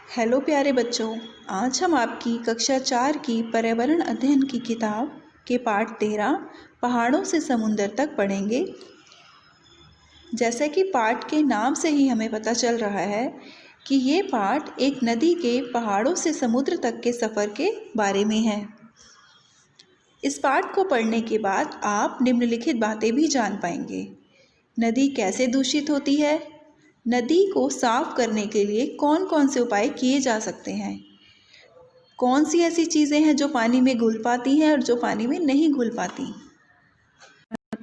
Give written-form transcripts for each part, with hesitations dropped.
Hello प्यारे बच्चों। आज हम आपकी कक्षा 4 की पर्यावरण अध्ययन की किताब के पाठ 13 पहाड़ों से समुंदर तक पढ़ेंगे। जैसा कि पाठ के नाम से ही हमें पता चल रहा है कि ये पाठ एक नदी के पहाड़ों से समुद्र तक के सफ़र के बारे में है। इस पाठ को पढ़ने के बाद आप निम्नलिखित बातें भी जान पाएंगे। नदी कैसे दूषित होती है, नदी को साफ करने के लिए कौन कौन से उपाय किए जा सकते हैं, कौन सी ऐसी चीज़ें हैं जो पानी में घुल पाती हैं और जो पानी में नहीं घुल पाती।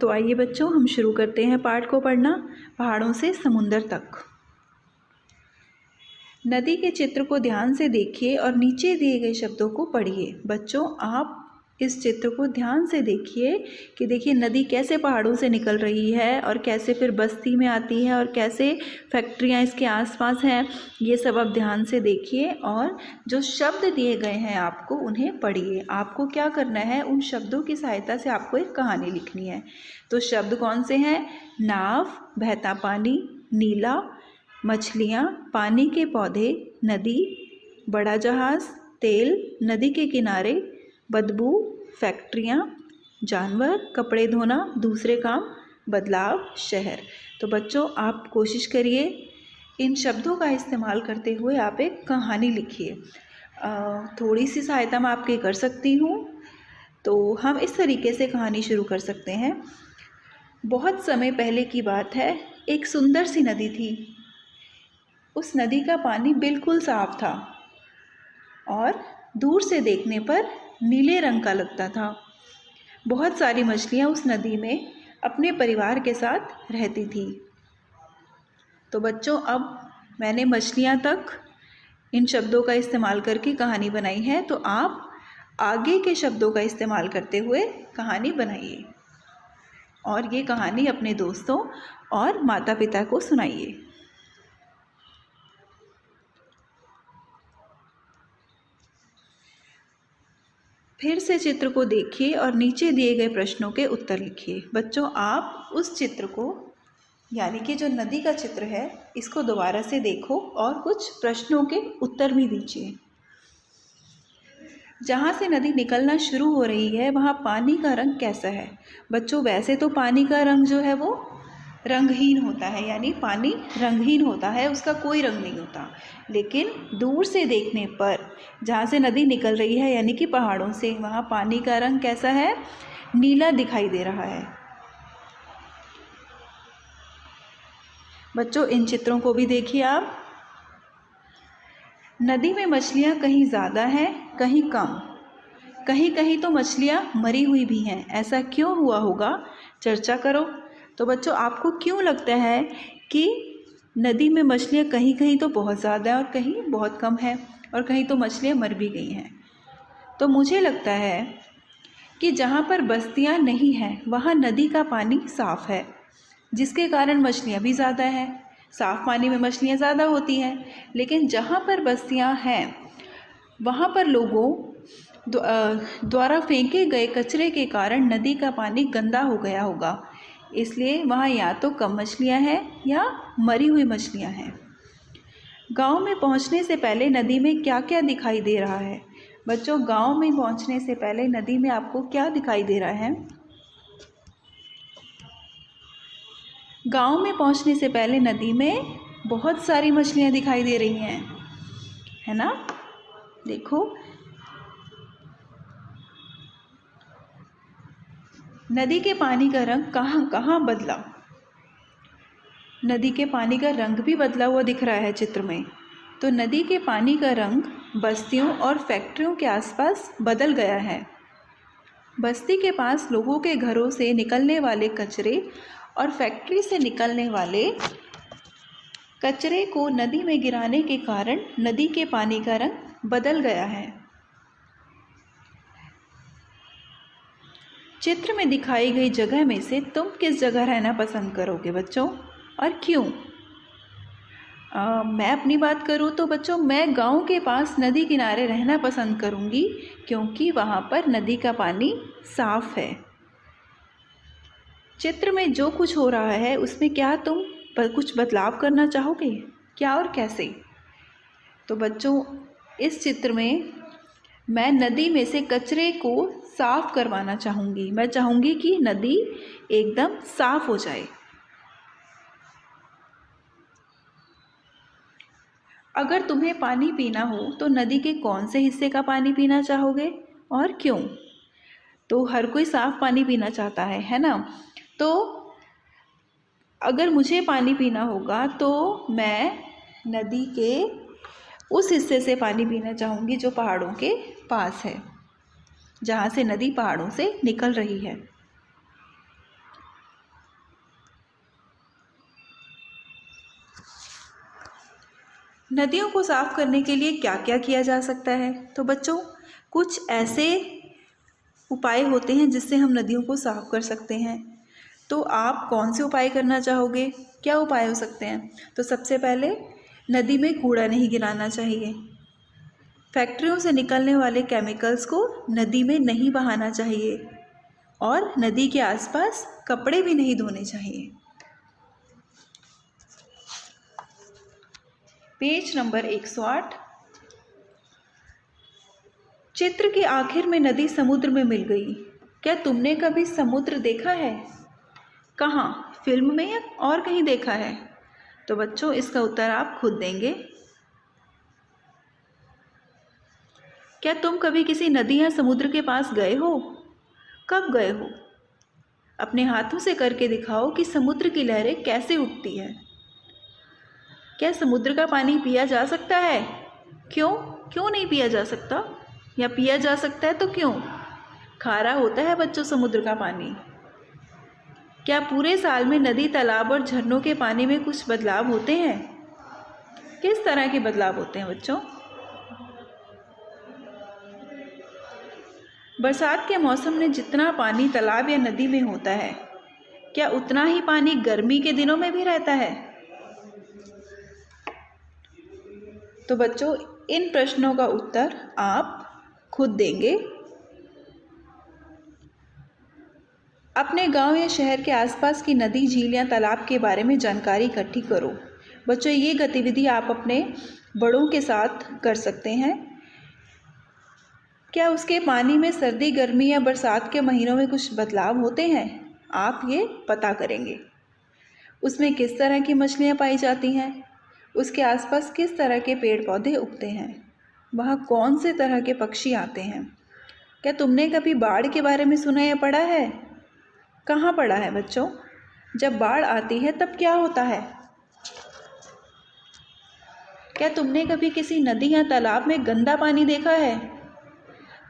तो आइए बच्चों, हम शुरू करते हैं पाठ को पढ़ना। पहाड़ों से समुंदर तक। नदी के चित्र को ध्यान से देखिए और नीचे दिए गए शब्दों को पढ़िए। बच्चों, आप इस चित्र को ध्यान से देखिए कि देखिए नदी कैसे पहाड़ों से निकल रही है और कैसे फिर बस्ती में आती है और कैसे फैक्ट्रियां इसके आसपास हैं। ये सब आप ध्यान से देखिए और जो शब्द दिए गए हैं आपको उन्हें पढ़िए। आपको क्या करना है, उन शब्दों की सहायता से आपको एक कहानी लिखनी है। तो शब्द कौन से हैं? नाव, बहता पानी, नीला, मछलियाँ, पानी के पौधे, नदी, बड़ा जहाज़, तेल, नदी के किनारे, बदबू, फैक्ट्रियाँ, जानवर, कपड़े धोना, दूसरे काम, बदलाव, शहर। तो बच्चों, आप कोशिश करिए इन शब्दों का इस्तेमाल करते हुए आप एक कहानी लिखिए। थोड़ी सी सहायता मैं आपकी कर सकती हूँ। तो हम इस तरीके से कहानी शुरू कर सकते हैं। बहुत समय पहले की बात है, एक सुंदर सी नदी थी। उस नदी का पानी बिल्कुल साफ था और दूर से देखने पर नीले रंग का लगता था। बहुत सारी मछलियाँ उस नदी में अपने परिवार के साथ रहती थी। तो बच्चों, अब मैंने मछलियाँ तक इन शब्दों का इस्तेमाल करके कहानी बनाई है। तो आप आगे के शब्दों का इस्तेमाल करते हुए कहानी बनाइए और ये कहानी अपने दोस्तों और माता पिता को सुनाइए। फिर से चित्र को देखिए और नीचे दिए गए प्रश्नों के उत्तर लिखिए। बच्चों, आप उस चित्र को, यानी कि जो नदी का चित्र है, इसको दोबारा से देखो और कुछ प्रश्नों के उत्तर भी दीजिए। जहाँ से नदी निकलना शुरू हो रही है वहाँ पानी का रंग कैसा है? बच्चों, वैसे तो पानी का रंग जो है वो रंगहीन होता है, यानी पानी रंगहीन होता है, उसका कोई रंग नहीं होता। लेकिन दूर से देखने पर जहाँ से नदी निकल रही है, यानी कि पहाड़ों से, वहाँ पानी का रंग कैसा है? नीला दिखाई दे रहा है। बच्चों, इन चित्रों को भी देखिए आप। नदी में मछलियाँ कहीं ज़्यादा हैं, कहीं कम, कहीं कहीं तो मछलियाँ मरी हुई भी हैं। ऐसा क्यों हुआ होगा? चर्चा करो। तो बच्चों, आपको क्यों लगता है कि नदी में मछलियाँ कहीं कहीं तो बहुत ज़्यादा है और कहीं बहुत कम है और कहीं तो मछलियाँ मर भी गई हैं? तो मुझे लगता है कि जहाँ पर बस्तियाँ नहीं हैं वहाँ नदी का पानी साफ़ है, जिसके कारण मछलियाँ भी ज़्यादा हैं। साफ़ पानी में मछलियाँ ज़्यादा होती हैं। लेकिन जहाँ पर बस्तियाँ हैं वहाँ पर लोगों द्वारा फेंके गए कचरे के कारण नदी का पानी गंदा हो गया होगा। इसलिए वहाँ या तो कम मछलियाँ हैं या मरी हुई मछलियाँ हैं। गांव में पहुँचने से पहले नदी में क्या क्या दिखाई दे रहा है? बच्चों, गांव में पहुँचने से पहले नदी में आपको क्या दिखाई दे रहा है? गांव में पहुँचने से पहले नदी में बहुत सारी मछलियाँ दिखाई दे रही हैं, है ना? देखो, नदी के पानी का रंग कहाँ कहाँ बदला? नदी के पानी का रंग भी बदला हुआ दिख रहा है चित्र में। तो नदी के पानी का रंग बस्तियों और फैक्ट्रियों के आसपास बदल गया है। बस्ती के पास लोगों के घरों से निकलने वाले कचरे और फैक्ट्री से निकलने वाले कचरे को नदी में गिराने के कारण नदी के पानी का रंग बदल गया है। चित्र में दिखाई गई जगह में से तुम किस जगह रहना पसंद करोगे बच्चों, और क्यों? मैं अपनी बात करूँ तो बच्चों, मैं गांव के पास नदी किनारे रहना पसंद करूँगी, क्योंकि वहाँ पर नदी का पानी साफ़ है। चित्र में जो कुछ हो रहा है उसमें क्या तुम कुछ बदलाव करना चाहोगे? क्या और कैसे? तो बच्चों, इस चित्र में मैं नदी में से कचरे को साफ करवाना चाहूँगी। मैं चाहूँगी कि नदी एकदम साफ हो जाए। अगर तुम्हें पानी पीना हो तो नदी के कौन से हिस्से का पानी पीना चाहोगे और क्यों? तो हर कोई साफ पानी पीना चाहता है ना? तो अगर मुझे पानी पीना होगा तो मैं नदी के उस हिस्से से पानी पीना चाहूँगी जो पहाड़ों के पास है, जहाँ से नदी पहाड़ों से निकल रही है। नदियों को साफ करने के लिए क्या क्या किया जा सकता है? तो बच्चों, कुछ ऐसे उपाय होते हैं जिससे हम नदियों को साफ कर सकते हैं। तो आप कौन से उपाय करना चाहोगे? क्या उपाय हो सकते हैं? तो सबसे पहले नदी में कूड़ा नहीं गिराना चाहिए। फैक्ट्रियों से निकलने वाले केमिकल्स को नदी में नहीं बहाना चाहिए और नदी के आसपास कपड़े भी नहीं धोने चाहिए। Page number 108। चित्र के आखिर में नदी समुद्र में मिल गई। क्या तुमने कभी समुद्र देखा है? कहाँ? फिल्म में या और कहीं देखा है? तो बच्चों, इसका उत्तर आप खुद देंगे। क्या तुम कभी किसी नदी या समुद्र के पास गए हो? कब गए हो? अपने हाथों से करके दिखाओ कि समुद्र की लहरें कैसे उठती है। क्या समुद्र का पानी पिया जा सकता है? क्यों? क्यों नहीं पिया जा सकता? या पिया जा सकता है तो क्यों? खारा होता है बच्चों समुद्र का पानी। क्या पूरे साल में नदी, तालाब और झरनों के पानी में कुछ बदलाव होते हैं? किस तरह के बदलाव होते हैं बच्चों? बरसात के मौसम में जितना पानी तालाब या नदी में होता है, क्या उतना ही पानी गर्मी के दिनों में भी रहता है? तो बच्चों, इन प्रश्नों का उत्तर आप खुद देंगे। अपने गांव या शहर के आसपास की नदी, झील या तालाब के बारे में जानकारी इकट्ठी करो। बच्चों, ये गतिविधि आप अपने बड़ों के साथ कर सकते हैं। क्या उसके पानी में सर्दी, गर्मी या बरसात के महीनों में कुछ बदलाव होते हैं? आप ये पता करेंगे। उसमें किस तरह की मछलियाँ पाई जाती हैं? उसके आसपास किस तरह के पेड़ पौधे उगते हैं? वहाँ कौन से तरह के पक्षी आते हैं? क्या तुमने कभी बाढ़ के बारे में सुना या पढ़ा है? कहाँ पढ़ा है बच्चों? जब बाढ़ आती है तब क्या होता है? क्या तुमने कभी किसी नदी या तालाब में गंदा पानी देखा है?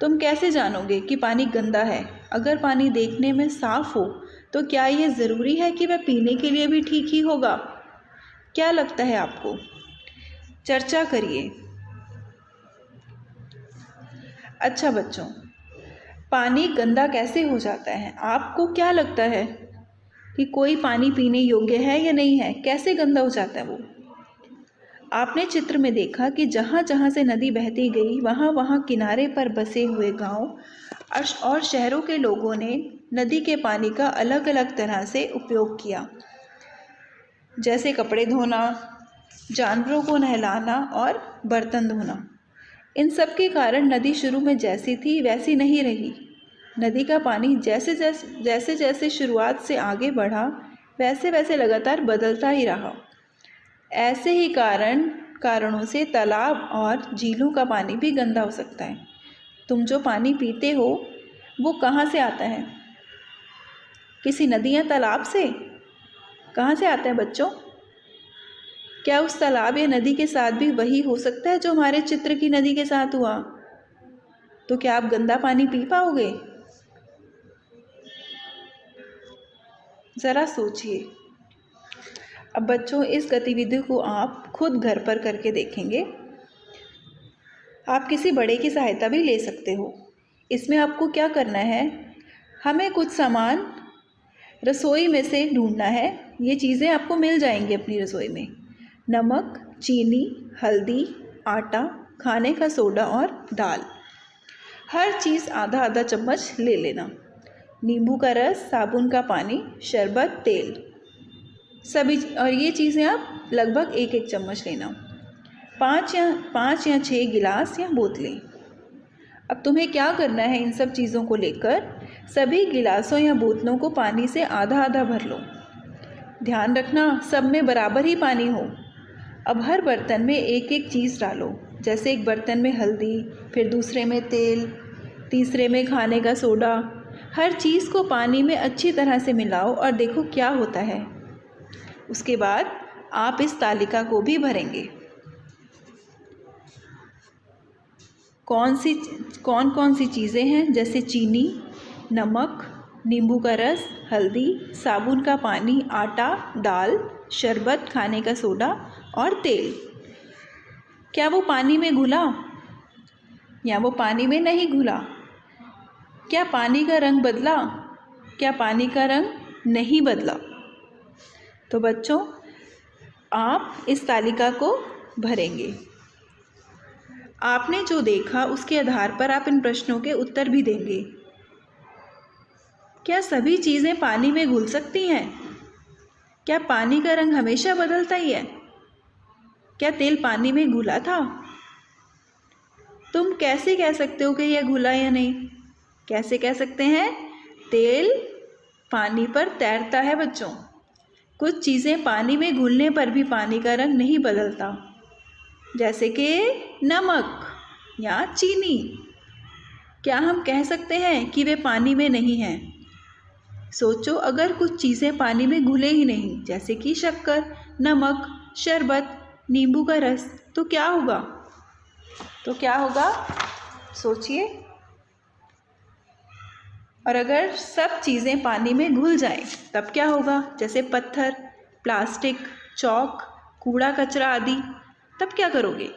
तुम कैसे जानोगे कि पानी गंदा है? अगर पानी देखने में साफ हो तो क्या ये ज़रूरी है कि वह पीने के लिए भी ठीक ही होगा? क्या लगता है आपको? चर्चा करिए। अच्छा बच्चों, पानी गंदा कैसे हो जाता है? आपको क्या लगता है कि कोई पानी पीने योग्य है या नहीं है? कैसे गंदा हो जाता है वो? आपने चित्र में देखा कि जहाँ जहाँ से नदी बहती गई, वहाँ वहाँ किनारे पर बसे हुए गांव और शहरों के लोगों ने नदी के पानी का अलग अलग तरह से उपयोग किया, जैसे कपड़े धोना, जानवरों को नहलाना और बर्तन धोना। इन सब के कारण नदी शुरू में जैसी थी वैसी नहीं रही। नदी का पानी जैसे जैसे शुरुआत से आगे बढ़ा, वैसे वैसे लगातार बदलता ही रहा। ऐसे ही कारणों से तालाब और झीलों का पानी भी गंदा हो सकता है। तुम जो पानी पीते हो वो कहाँ से आता है? किसी नदी या तालाब से? कहाँ से आता है बच्चों? क्या उस तालाब या नदी के साथ भी वही हो सकता है जो हमारे चित्र की नदी के साथ हुआ? तो क्या आप गंदा पानी पी पाओगे? ज़रा सोचिए। अब बच्चों, इस गतिविधि को आप खुद घर पर करके देखेंगे। आप किसी बड़े की सहायता भी ले सकते हो। इसमें आपको क्या करना है? हमें कुछ सामान रसोई में से ढूंढना है। ये चीज़ें आपको मिल जाएंगी अपनी रसोई में। नमक, चीनी, हल्दी, आटा, खाने का सोडा और दाल। हर चीज़ आधा आधा चम्मच ले लेना। नींबू का रस, साबुन का पानी, शरबत, तेल, सभी। और ये चीज़ें आप लगभग एक एक चम्मच लेना। पाँच या 6 गिलास या बोतलें। अब तुम्हें क्या करना है, इन सब चीज़ों को लेकर सभी गिलासों या बोतलों को पानी से आधा आधा भर लो। ध्यान रखना सब में बराबर ही पानी हो। अब हर बर्तन में एक एक चीज़ डालो, जैसे एक बर्तन में हल्दी, फिर दूसरे में तेल, तीसरे में खाने का सोडा। हर चीज़ को पानी में अच्छी तरह से मिलाओ और देखो क्या होता है। उसके बाद आप इस तालिका को भी भरेंगे। कौन कौन सी चीज़ें हैं, जैसे चीनी, नमक, नींबू का रस, हल्दी, साबुन का पानी, आटा, दाल, शरबत, खाने का सोडा और तेल। क्या वो पानी में घुला या वो पानी में नहीं घुला? क्या पानी का रंग बदला? क्या पानी का रंग नहीं बदला? तो बच्चों, आप इस तालिका को भरेंगे। आपने जो देखा उसके आधार पर आप इन प्रश्नों के उत्तर भी देंगे। क्या सभी चीज़ें पानी में घुल सकती हैं? क्या पानी का रंग हमेशा बदलता ही है? क्या तेल पानी में घुला था? तुम कैसे कह सकते हो कि यह घुला या नहीं? कैसे कह सकते हैं? तेल पानी पर तैरता है बच्चों। कुछ चीज़ें पानी में घुलने पर भी पानी का रंग नहीं बदलता, जैसे कि नमक या चीनी। क्या हम कह सकते हैं कि वे पानी में नहीं हैं? सोचो, अगर कुछ चीज़ें पानी में घुले ही नहीं, जैसे कि शक्कर, नमक, शरबत, नींबू का रस, तो क्या होगा? सोचिए। और अगर सब चीज़ें पानी में घुल जाएं, तब क्या होगा? जैसे पत्थर, प्लास्टिक, चौक, कूड़ा कचरा आदि, तब क्या करोगे?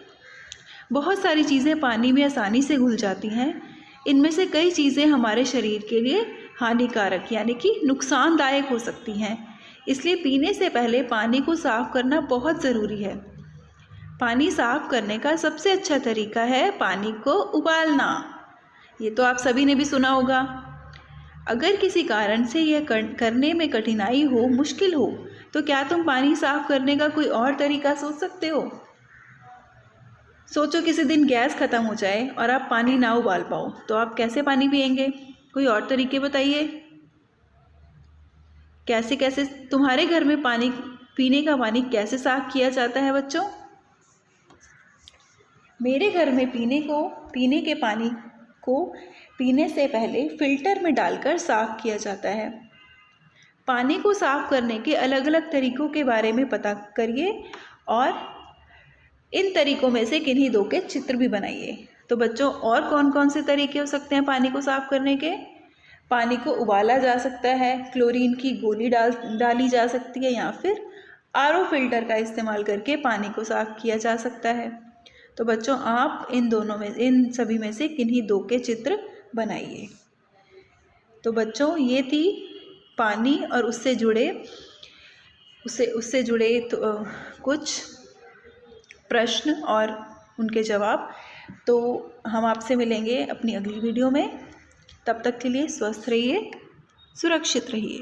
बहुत सारी चीज़ें पानी में आसानी से घुल जाती हैं। इनमें से कई चीज़ें हमारे शरीर के लिए हानिकारक यानी कि नुकसानदायक हो सकती हैं। इसलिए पीने से पहले पानी को साफ़ करना बहुत ज़रूरी है। पानी साफ़ करने का सबसे अच्छा तरीका है पानी को उबालना। ये तो आप सभी ने भी सुना होगा। अगर किसी कारण से यह करने में कठिनाई हो, मुश्किल हो, तो क्या तुम पानी साफ़ करने का कोई और तरीका सोच सकते हो? सोचो, किसी दिन गैस ख़त्म हो जाए और आप पानी ना उबाल पाओ, तो आप कैसे पानी पिएंगे? कोई और तरीके बताइए। कैसे तुम्हारे घर में पीने का पानी कैसे साफ़ किया जाता है बच्चों? मेरे घर में पीने के पानी को पीने से पहले फ़िल्टर में डालकर साफ़ किया जाता है। पानी को साफ़ करने के अलग अलग तरीक़ों के बारे में पता करिए और इन तरीक़ों में से किन्हीं दो के चित्र भी बनाइए। तो बच्चों, और कौन कौन से तरीके हो सकते हैं पानी को साफ़ करने के? पानी को उबाला जा सकता है, क्लोरीन की गोली डाली जा सकती है, या फिर आरओ फ़िल्टर का इस्तेमाल करके पानी को साफ़ किया जा सकता है। तो बच्चों, आप इन सभी में से किन्हीं दो के चित्र बनाइए। तो बच्चों, ये थी पानी और उससे जुड़े कुछ प्रश्न और उनके जवाब। तो हम आपसे मिलेंगे अपनी अगली वीडियो में। तब तक के लिए स्वस्थ रहिए, सुरक्षित रहिए।